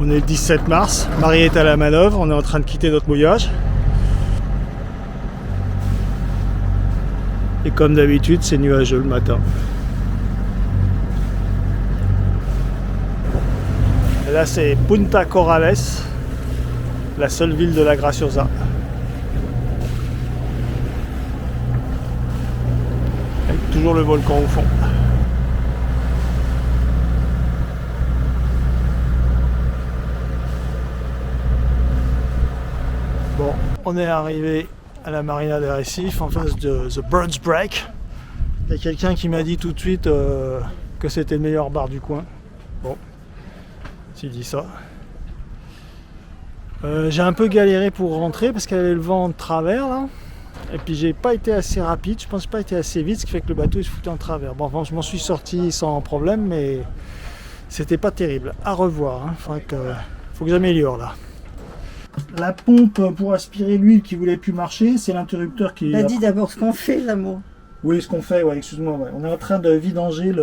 On est le 17 mars, Marie est à la manœuvre, on est en train de quitter notre mouillage. Et comme d'habitude, c'est nuageux le matin. Et là, c'est Punta Corrales, la seule ville de la Graciosa. Avec toujours le volcan au fond. Bon, on est arrivé à la marina des Récifs en face de The Bird's Break. Il y a quelqu'un qui m'a dit tout de suite que c'était le meilleur bar du coin. Bon, s'il dit ça. J'ai un peu galéré pour rentrer parce qu'il y avait le vent de travers là. Et puis j'ai pas été assez rapide, je pense pas été assez vite, ce qui fait que le bateau il se foutait en travers. Bon, enfin, je m'en suis sorti sans problème, mais c'était pas terrible. À revoir, hein. Faut que j'améliore là. La pompe pour aspirer l'huile qui voulait plus marcher, c'est l'interrupteur qui... T'as dit d'abord ce qu'on fait, l'amour. Oui, ce qu'on fait, ouais, excuse-moi. Ouais. On est en train de vidanger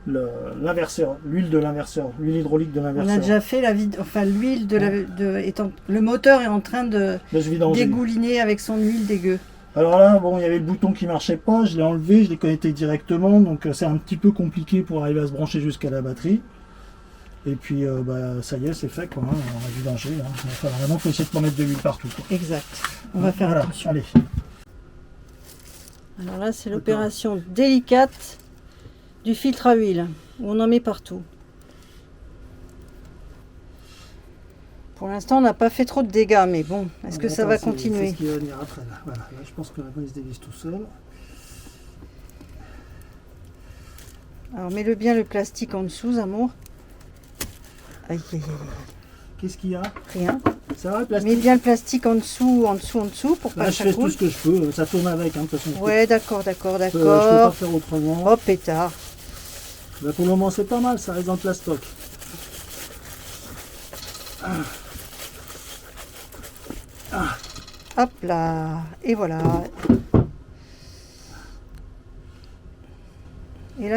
l'inverseur, l'huile de l'inverseur, l'huile hydraulique de l'inverseur. On a déjà fait l'huile le moteur est en train de dégouliner avec son huile dégueu. Alors là, bon, il y avait le bouton qui marchait pas, je l'ai enlevé, je l'ai connecté directement, donc c'est un petit peu compliqué pour arriver à se brancher jusqu'à la batterie. Et puis ça y est, c'est fait quoi, hein, on a vidangé. Hein. Enfin, vraiment, il faut essayer de pas mettre de l'huile partout. Quoi. Exact. On va faire attention. Allez. Alors là, c'est l'opération délicate du filtre à huile, où on en met partout. Pour l'instant, on n'a pas fait trop de dégâts, mais bon, est-ce que ça va continuer? C'est ce qui va venir après. Là. Voilà. Là, je pense que maintenant, il se dévisse tout seul. Alors, mets-le bien le plastique en dessous, amour. Aïe, aïe, aïe. Qu'est-ce qu'il y a? Rien. Ça va, le plastique? Mets bien le plastique en dessous, pour là, pas que je ça fais coule. tout ce que je peux, ça tourne avec, hein, de toute façon. Ouais, d'accord. Je peux pas faire autrement. Oh, pétard. Là, pour le moment, c'est pas mal, ça reste dans le plastoc. Hop là, et voilà. Et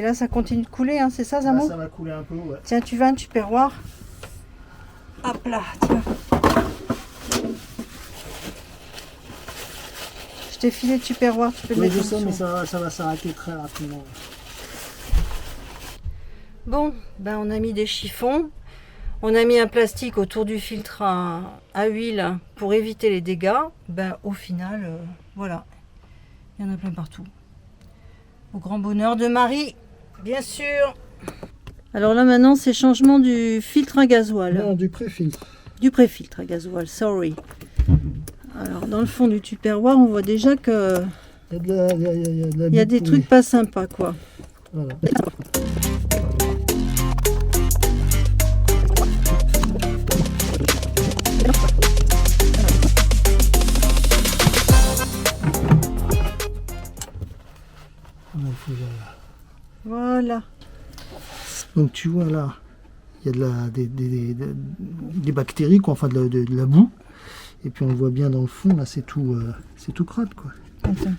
là, ça continue de couler, hein, c'est ça, Zamo? Ça va couler un peu, ouais. Tiens, tu veux un tupperware? Hop là, tiens. Je t'ai filé le tupperware, tu peux le mettre en dessous. Mais ça va s'arrêter très rapidement. Bon, on a mis des chiffons. On a mis un plastique autour du filtre à huile pour éviter les dégâts. Au final, voilà. Il y en a plein partout. Au grand bonheur de Marie, bien sûr. Alors là, maintenant, c'est changement du filtre à gasoil. Non, du pré-filtre. Du pré-filtre à gasoil, sorry. Alors, dans le fond du tupperware, on voit déjà que il y a des trucs pas sympas, quoi. Voilà. Voilà. Donc tu vois là, il y a des bactéries, quoi, enfin de la boue. Et puis on voit bien dans le fond, là c'est tout crade quoi. Attends.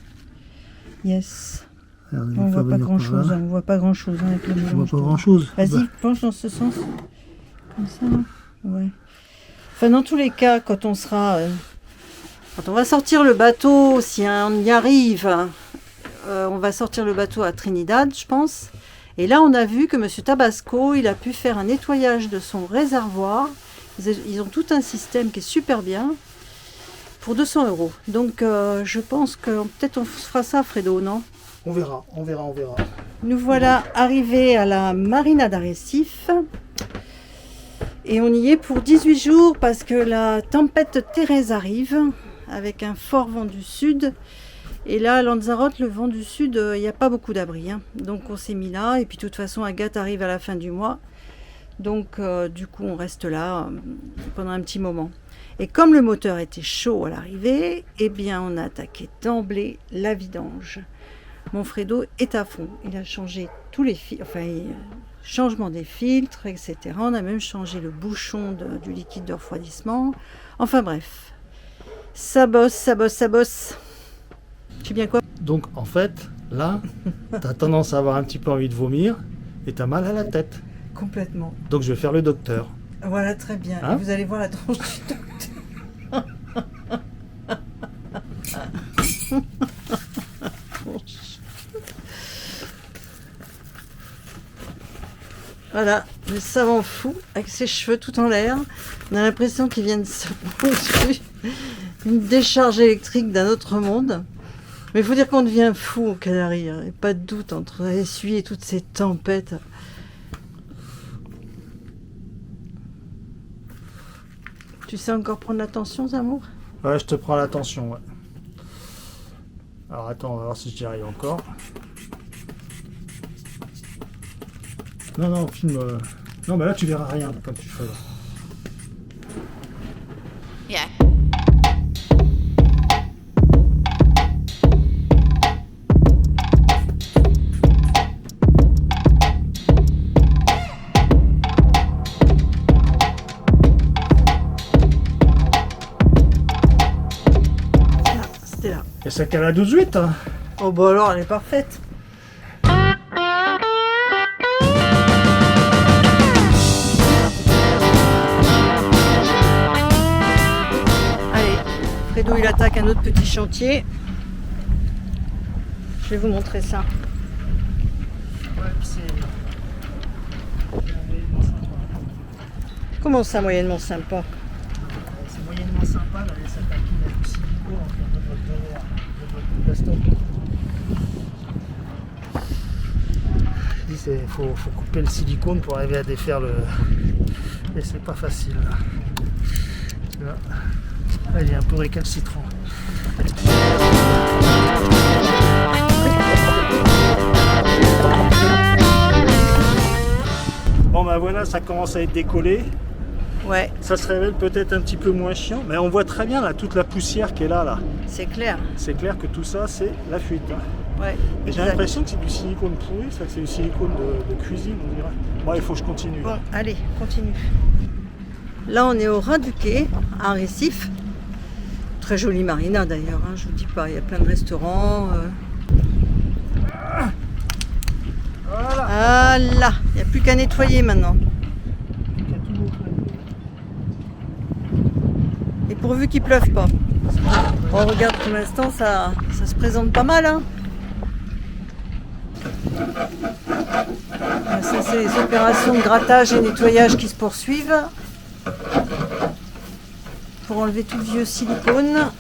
Yes. Alors, on voit pas grand chose, avec le mélange. On voit pas grand chose. Vas-y, penche dans ce sens. Comme ça, là. Ouais. Enfin, dans tous les cas, quand on va sortir le bateau, si on y arrive, on va sortir le bateau à Trinidad, je pense. Et là, on a vu que M. Tabasco, il a pu faire un nettoyage de son réservoir. Ils ont tout un système qui est super bien pour 200 €. Donc, je pense que peut-être on fera ça, Fredo, non? On verra. Nous voilà arrivés à la marina d'Arrécifs. Et on y est pour 18 jours parce que la tempête Thérèse arrive avec un fort vent du sud. Et là, à Lanzarote, le vent du sud, il n'y a pas beaucoup d'abri. Hein. Donc on s'est mis là. Et puis de toute façon, Agathe arrive à la fin du mois. Donc du coup, on reste là pendant un petit moment. Et comme le moteur était chaud à l'arrivée, eh bien, on a attaqué d'emblée la vidange. Mon Fredo est à fond. Il a changé tous les filtres, changement des filtres, etc. On a même changé le bouchon du liquide de refroidissement. Enfin bref, ça bosse. Tu sais bien quoi? Donc en fait, là, tu as tendance à avoir un petit peu envie de vomir et tu as mal à la tête. Complètement. Donc je vais faire le docteur. Voilà, très bien. Hein? Vous allez voir la tronche du docteur. Voilà, le savant fou avec ses cheveux tout en l'air. On a l'impression qu'il vient de se prendre une décharge électrique d'un autre monde. Mais il faut dire qu'on devient fou aux Canaries. Il n'y a pas de doute entre essuyer toutes ces tempêtes. Tu sais encore prendre l'attention, Zamour? Ouais, je te prends l'attention, ouais. Alors attends, on va voir si j'y arrive encore. Non, non, filme. Non, mais là tu verras rien comme tu fais là. Yeah. Là, c'était là. Et ça cale à 12-8, hein. Oh bah alors, elle est parfaite. Allez, Fredo il attaque un autre petit chantier. Je vais vous montrer ça. Comment ça, moyennement sympa? C'est moyennement sympa d'aller s'attaquer à du silicone en faire de votre verre, de votre plastoc. Il faut couper le silicone pour arriver à défaire le. Et c'est pas facile là. Là, il est un peu récalcitrant. Bon ben voilà, ça commence à être décollé. Ouais, Ça se révèle peut-être un petit peu moins chiant, mais on voit très bien là toute la poussière qui est là. c'est clair. C'est clair que tout ça c'est la fuite. Hein. Ouais. Et j'ai Exact. l'impression que c'est du silicone pourri, ça que c'est du silicone de cuisine on dirait. Bon il faut que je continue. Bon, Là. allez, continue. Là, on est au ras du quai, à Récif. Très jolie marina d'ailleurs, hein, je vous dis pas, il y a plein de restaurants. Voilà. Ah là, il n'y a plus qu'à nettoyer maintenant. Et pourvu qu'il pleuve pas. On regarde pour l'instant, ça se présente pas mal. Hein. Ça, c'est les opérations de grattage et nettoyage qui se poursuivent. Pour enlever tout le vieux silicone.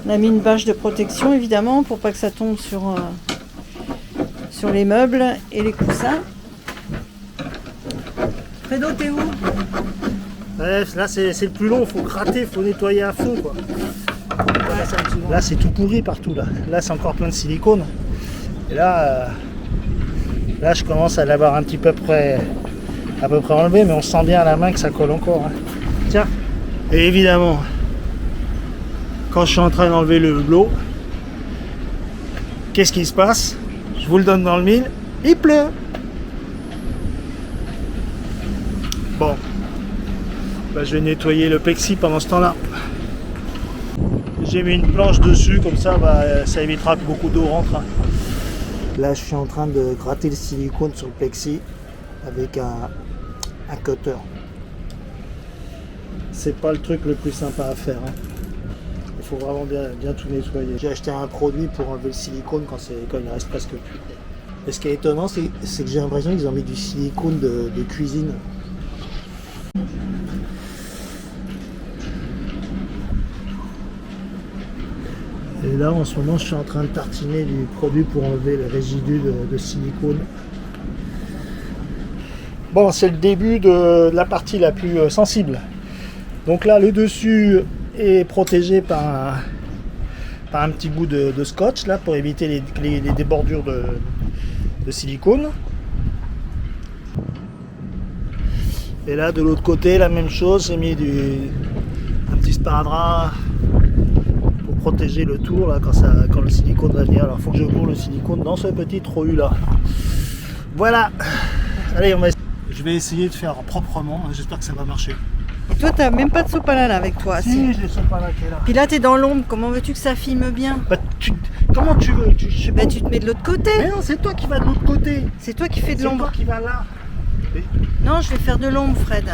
On a mis une bâche de protection évidemment pour pas que ça tombe sur les meubles et les coussins. Fredo, t'es où? Ouais, là c'est le plus long, il faut gratter, il faut nettoyer à fond quoi. Là c'est tout pourri partout là. Là c'est encore plein de silicone. Et là, là je commence à l'avoir un petit peu à peu près enlevé, mais on sent bien à la main que ça colle encore. Hein. Tiens. Et évidemment, quand je suis en train d'enlever le hublot, qu'est-ce qui se passe? Je vous le donne dans le mille, il pleut. Bon, bah, je vais nettoyer le plexi pendant ce temps-là. J'ai mis une planche dessus, comme ça, bah, ça évitera que beaucoup d'eau rentre. Hein. Là, je suis en train de gratter le silicone sur le plexi avec un cutter. C'est pas le truc le plus sympa à faire. Hein. Il faut vraiment bien tout nettoyer. J'ai acheté un produit pour enlever le silicone quand il reste presque plus. Et ce qui est étonnant, c'est que j'ai l'impression qu'ils ont mis du silicone de cuisine. Et là, en ce moment, je suis en train de tartiner du produit pour enlever les résidus de silicone. Bon, c'est le début de la partie la plus sensible. Donc là, le dessus est protégé par un petit bout de scotch là, pour éviter les débordures de silicone. Et là, de l'autre côté, la même chose, j'ai mis un petit sparadrap pour protéger le tour là, quand le silicone va venir. Alors, il faut que je cours le silicone dans ce petit trou là. Voilà. Allez, je vais essayer de faire proprement. J'espère que ça va marcher. Toi, t'as même pas de sopalin là avec toi. Si, j'ai le sopalin qui est là. Puis là, t'es dans l'ombre. Comment veux-tu que ça filme bien? Bah, comment tu veux je sais pas. Bah, tu te mets de l'autre côté. Mais non, c'est toi qui vas de l'autre côté. C'est toi qui fais de C'est toi l'ombre. qui vas là. Non, je vais faire de l'ombre, Fred.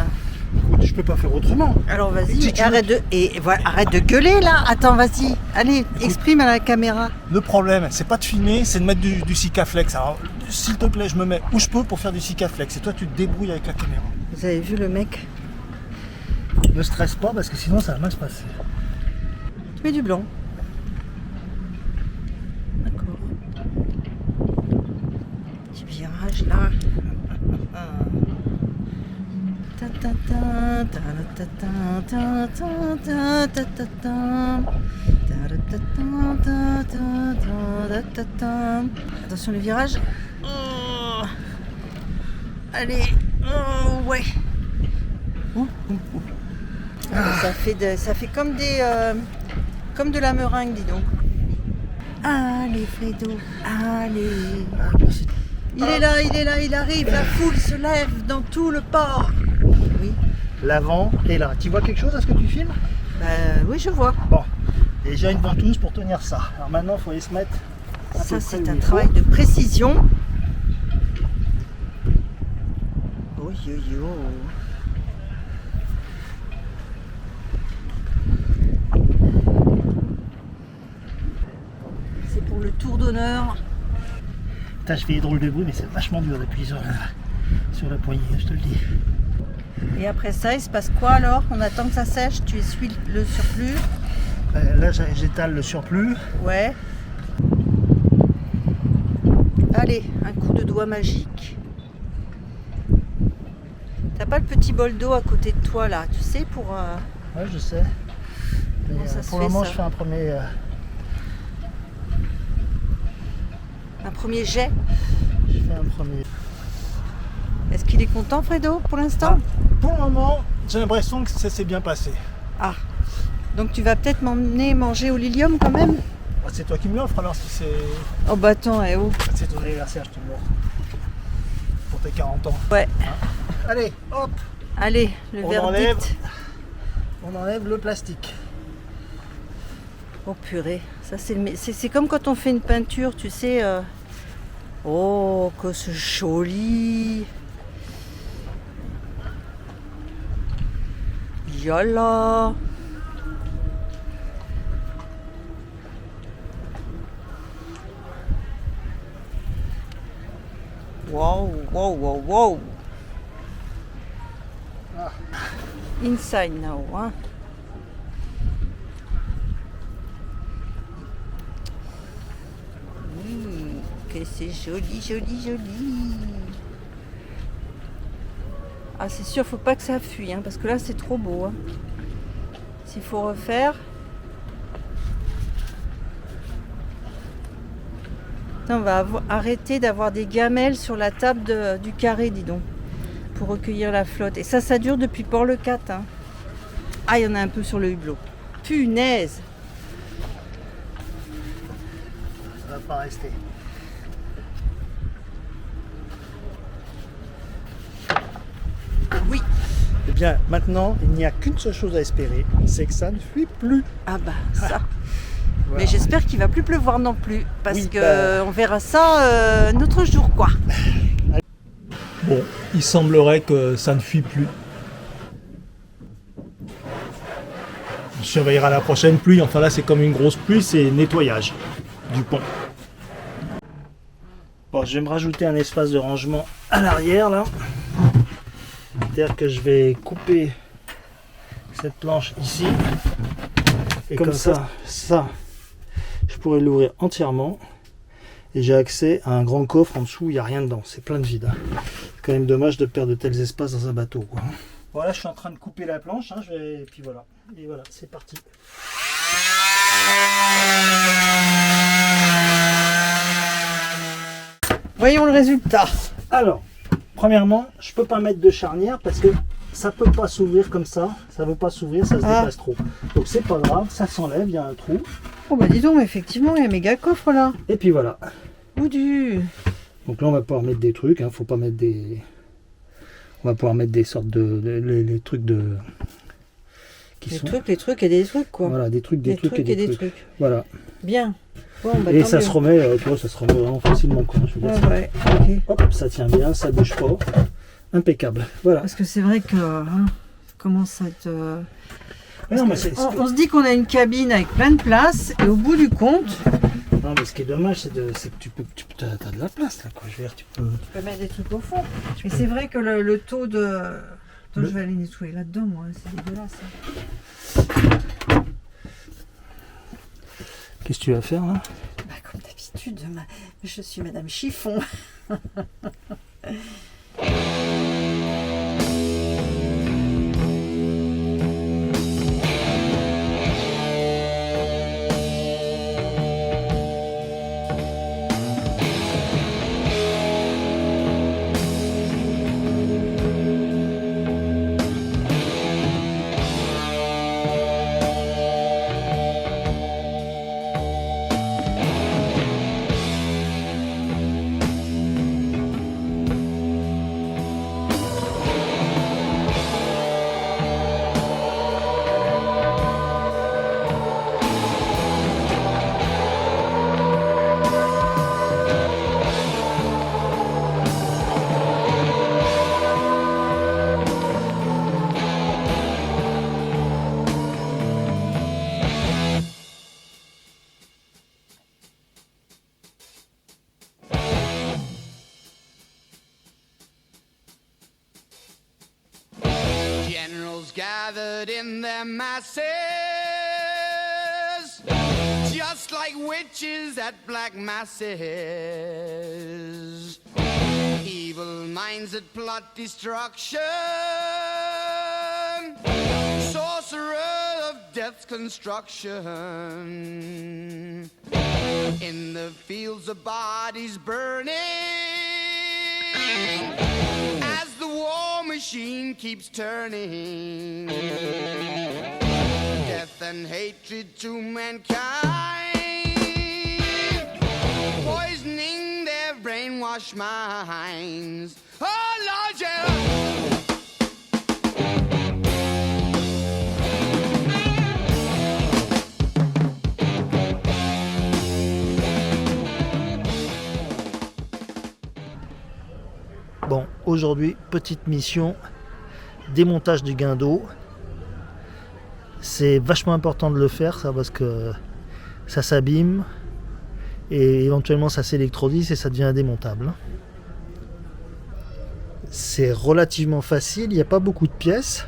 Écoute, je peux pas faire autrement. Alors vas-y, Si mais tu veux. arrête de gueuler là. Attends, vas-y. Allez, exprime à la caméra. Le problème, c'est pas de filmer, c'est de mettre du Sikaflex. Alors, s'il te plaît, je me mets où je peux pour faire du Sikaflex. Et toi, tu te débrouilles avec la caméra. Vous avez vu le mec? Ne stresse pas parce que sinon, ça va mal se passer. Tu mets du blanc. D'accord. Petit virage là. Ta ta ta, ta ta ta ta ta ta ta ta ta. Ta ta ta ta ta ta ta ta. Attention le virage. Oh. Allez. Oh, ouais. Ça fait comme comme de la meringue, dis donc. Allez Fredo, allez. Il est là, il arrive, la foule se lève dans tout le port. Oui. L'avant est là. Tu vois quelque chose à ce que tu filmes? Bah oui, je vois. Bon. Et j'ai une ventouse pour tenir ça. Alors maintenant, il faut aller se mettre. Ça, c'est un travail de précision. Oh yo yo. C'est pour le tour d'honneur. Putain, je fais des drôles de bruit, mais c'est vachement dur d'appuyer sur la poignée, je te le dis. Et après ça, il se passe quoi alors? On attend que ça sèche, tu essuies le surplus. Là, j'étale le surplus. Ouais. Allez, un coup de doigt magique. T'as pas le petit bol d'eau à côté de toi là, tu sais, pour... Ouais, je sais. Mais, Comment ça se pour fait, le moment, ça je fais un premier. un premier jet. Je fais un premier. Est-ce qu'il est content, Fredo, pour l'instant? Pour le moment, j'ai l'impression que ça s'est bien passé. Ah. Donc tu vas peut-être m'emmener manger au Lilium quand même? Bah, c'est toi qui me l'offres alors si c'est. Oh bah attends, oh. C'est ton anniversaire, je te l'offre. Pour tes 40 ans. Ouais. Allez, hop, Allez, le verdict. on enlève le plastique. Oh purée, ça c'est comme quand on fait une peinture, tu sais. Oh, que c'est joli. Yalla. Wow, wow, wow, wow. Ah. Inside now, hein. Que c'est joli, joli, joli. Ah, c'est sûr, faut pas que ça fuit, hein, parce que là, c'est trop beau. Hein. S'il faut refaire. Putain, on va arrêter d'avoir des gamelles sur la table du carré, dis donc, pour recueillir la flotte. Et ça dure depuis Port-le-Cat. Hein. Ah, il y en a un peu sur le hublot. Punaise! Ça va pas rester. Oui. Eh bien, maintenant, il n'y a qu'une seule chose à espérer, c'est que ça ne fuit plus. Ah bah, ça. Voilà. Mais j'espère qu'il va plus pleuvoir non plus, parce Oui, que on verra ça un autre jour, quoi. Bon, il semblerait que ça ne fuit plus. On surveillera la prochaine pluie. Enfin là, c'est comme une grosse pluie, c'est nettoyage du pont. Bon, je vais me rajouter un espace de rangement à l'arrière là. C'est-à-dire que je vais couper cette planche ici. Et comme ça, je pourrais l'ouvrir entièrement. Et j'ai accès à un grand coffre en dessous, il n'y a rien dedans, c'est plein de vide. C'est quand même dommage de perdre de tels espaces dans un bateau, quoi. Voilà, je suis en train de couper la planche, hein, et puis voilà. Et voilà, c'est parti. Voyons le résultat. Alors, premièrement, je peux pas mettre de charnière parce que ça peut pas s'ouvrir comme ça. Ça veut pas s'ouvrir, ça se dépasse trop. Donc c'est pas grave, ça s'enlève, il y a un trou. Oh bah dis donc, effectivement, il y a un méga coffre là. Et puis voilà. Oudu. Donc là, on va pouvoir mettre des trucs. Faut pas mettre des. On va pouvoir mettre des sortes de les trucs de qui Des sont... trucs, les trucs et des trucs, quoi. Voilà, des trucs et des trucs. Voilà. Bien. Bon, bah, Et tant ça mieux. se remet, tu vois, ça se remet vraiment facilement, quoi. Je veux dire, Ouais, ok. hop, ça tient bien, ça bouge pas. Impeccable. Voilà. Parce que c'est vrai que ça commence à être... Non, mais on se dit qu'on a une cabine avec plein de place et au bout du compte, non, mais ce qui est dommage, c'est que tu as de la place là, quoi. Je veux dire, tu peux. tu peux mettre des trucs au fond. Et c'est vrai que le taux de... Attends, je vais aller nettoyer là-dedans, moi. C'est dégueulasse. Qu'est-ce que tu vas faire là? Bah, comme d'habitude, je suis Madame Chiffon. Generals gathered in their masses, just like witches at black masses. Evil minds that plot destruction, sorcerer of death's construction. In the fields of bodies burning, as the war machine keeps turning, death and hatred to mankind, poisoning their brainwashed minds. Oh Lord, yeah. Bon, aujourd'hui, petite mission, démontage du guindeau. C'est vachement important de le faire, ça, parce que ça s'abîme et éventuellement ça s'électrolyse et ça devient indémontable. C'est relativement facile, il n'y a pas beaucoup de pièces.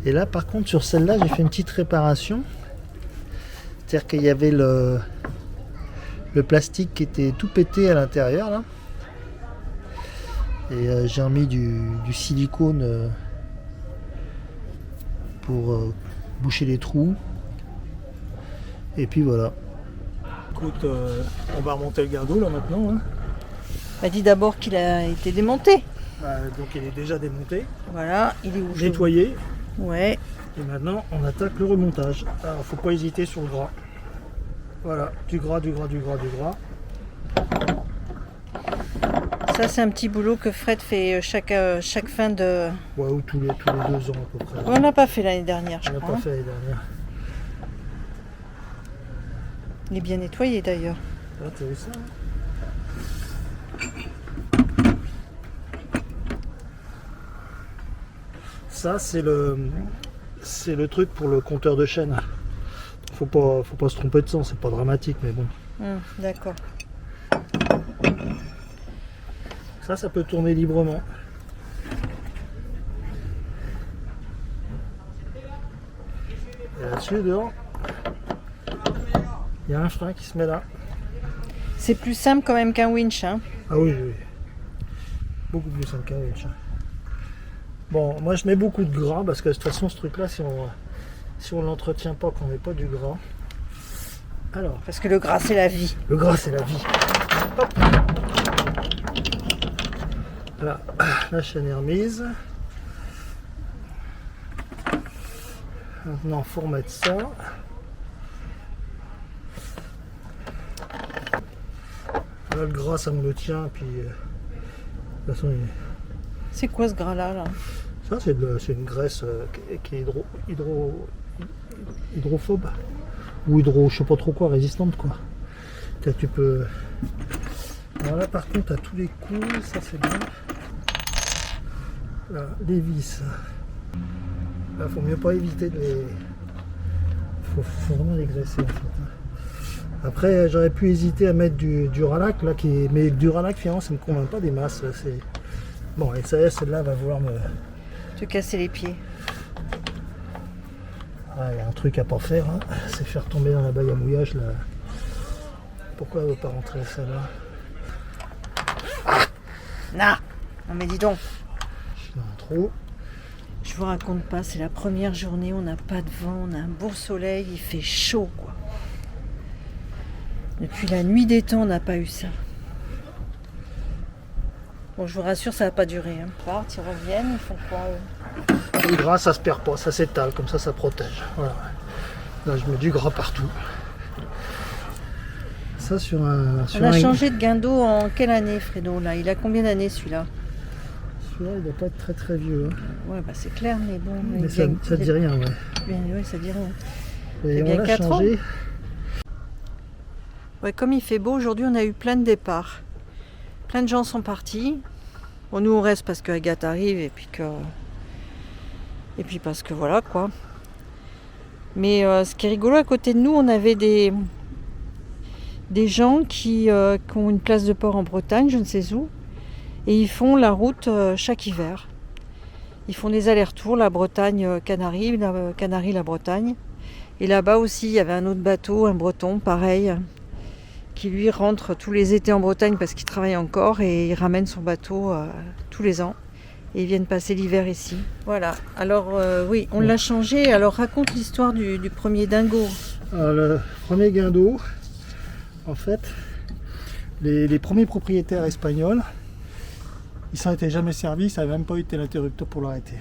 Et là, par contre, sur celle-là, j'ai fait une petite réparation. C'est-à-dire qu'il y avait le plastique qui était tout pété à l'intérieur, là. Et j'ai remis du silicone pour boucher les trous. Et puis voilà. Écoute, on va remonter le guindeau là maintenant. Hein. Bah, dis d'abord qu'il a été démonté. Donc il est déjà démonté, Voilà, il est où? nettoyé. Ouais. Et maintenant on attaque le remontage. Alors faut pas hésiter sur le gras. Voilà, du gras. Ça, c'est un petit boulot que Fred fait chaque fin de... Ouais, ou tous les 2 ans à peu près. On n'a pas fait l'année dernière, je On n'a crois. pas fait l'année dernière. Il est bien nettoyé d'ailleurs. Ah, t'as vu ça hein. Ça, c'est le truc pour le compteur de chaîne. Faut pas se tromper de sens, c'est pas dramatique, mais bon. D'accord. Ça peut tourner librement. Et là-dessus, dehors, il y a un frein qui se met là. C'est plus simple quand même qu'un winch. Hein. Ah oui. Beaucoup plus simple qu'un winch. Bon, moi je mets beaucoup de gras parce que de toute façon, ce truc-là, si on l'entretient pas, qu'on met pas du gras. Alors, Parce que le gras, c'est la vie. le gras, c'est la vie. Hop. Voilà, la chaîne est remise. Maintenant, il faut remettre ça. Là, le gras, ça me le tient. Puis, de toute façon, C'est quoi ce gras-là là? Ça, c'est une graisse qui est hydrophobe. Ou je sais pas trop quoi, résistante quoi. Tu peux... Alors là par contre à tous les coups, ça c'est bien. Là, les vis. Là, faut mieux pas éviter de les... Faut vraiment les graisser en fait. Après j'aurais pu hésiter à mettre du Duralac là, mais le Duralac finalement ça me convainc pas des masses. Là, bon, et ça y est, celle-là va vouloir me... Te casser les pieds. Ah, il y a un truc à pas faire, hein. C'est faire tomber dans la bague à mouillage là. Pourquoi elle ne veut pas rentrer celle-là? Non mais dis donc. Je suis dans un trou. Je vous raconte pas, c'est la première journée, on n'a pas de vent, on a un beau soleil, il fait chaud quoi. Depuis la nuit des temps, on n'a pas eu ça. Bon, je vous rassure, ça va pas durer. Hein. Ils partent, ils reviennent, ils font quoi Le gras, ça se perd pas, ça s'étale, comme ça protège. Voilà. Là, je mets du gras partout. Ça sur un... On a changé de guindeau en quelle année, Fredo là? Il a combien d'années celui-là? Celui-là, il doit pas être très très vieux. Hein. Ouais, bah c'est clair, mais bon... Mais ça dit rien, ouais. Ouais, ça dit rien. Et bien on l'a 4 changé. Ouais, comme il fait beau, aujourd'hui on a eu plein de départs. Plein de gens sont partis. Bon, nous on reste parce que Agathe arrive et puis parce que voilà quoi. Mais ce qui est rigolo, à côté de nous, on avait des gens qui ont une place de port en Bretagne, je ne sais où, et ils font la route chaque hiver. Ils font des allers-retours, la Bretagne, Canaries, la Canaries, la Bretagne. Et là-bas aussi, il y avait un autre bateau, un breton, pareil, qui lui rentre tous les étés en Bretagne parce qu'il travaille encore et il ramène son bateau tous les ans. Et ils viennent passer l'hiver ici. Voilà. Alors oui, on l'a changé. Alors raconte l'histoire du premier dingo. Alors, le premier guindeau, en fait, les premiers propriétaires espagnols, ils s'en étaient jamais servis, ça n'avait même pas été l'interrupteur pour l'arrêter.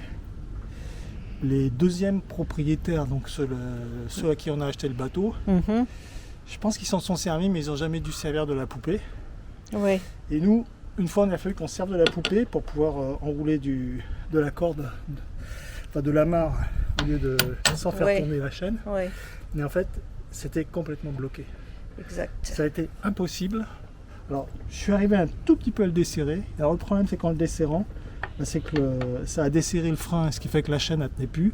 Les deuxièmes propriétaires, donc ceux à qui on a acheté le bateau, je pense qu'ils s'en sont servis, mais ils n'ont jamais dû servir de la poupée. Ouais. Et nous, une fois, il a fallu qu'on serve de la poupée pour pouvoir enrouler de la corde, de l'amarre, au lieu de sans faire tourner la chaîne. Ouais. Mais en fait, c'était complètement bloqué. Exact. Ça a été impossible. Alors, je suis arrivé un tout petit peu à le desserrer. Alors, le problème, c'est qu'en le desserrant, c'est que ça a desserré le frein, ce qui fait que la chaîne ne tenait plus.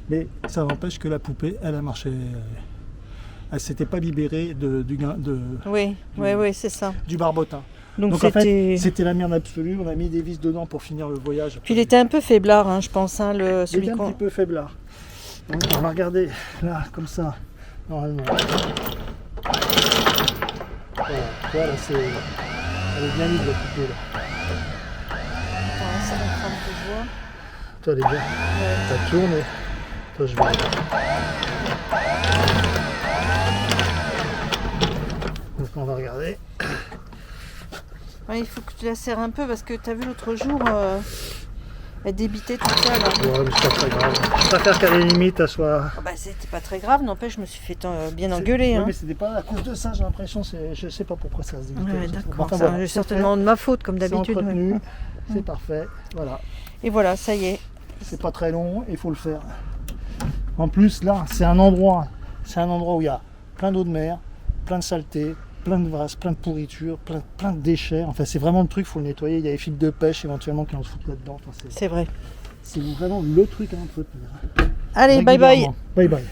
Mais ça n'empêche que la poupée, elle a marché. Elle ne s'était pas libérée C'est ça. du barbotin. Donc en fait, c'était la merde absolue. On a mis des vis dedans pour finir le voyage. Puis il était un peu faiblard, hein, je pense. Hein, il était un petit peu faiblard. On va regarder là, comme ça, normalement. Voilà, elle est bien libre la poupée là. Ça va prendre de voix. Toi, elle est bien. Ça tourne. Toi, je vais. Donc on va regarder. Ouais, il faut que tu la serres un peu parce que tu as vu l'autre jour, elle débitait tout ça là. Ouais, mais c'est pas très grave. Je préfère qu'à la limite elle soit. Ah bah c'était pas très grave, n'empêche, je me suis fait bien engueuler. Oui, mais c'était pas à cause de ça, j'ai l'impression. Je sais pas pourquoi ça se débite. Ouais, d'accord, Enfin, ça voilà, c'est certainement de ma faute comme d'habitude. C'est entretenu, c'est parfait. Voilà. Et voilà, ça y est. C'est pas très long, il faut le faire. En plus, là, c'est un endroit où il y a plein d'eau de mer, plein de saleté, plein de vases, plein de pourriture, plein de déchets. Enfin, c'est vraiment le truc, il faut le nettoyer. Il y a les fils de pêche éventuellement qui en se foutent là-dedans. Enfin, c'est vrai. C'est vraiment le truc à entretenir. Allez, bye bye. Bye bye.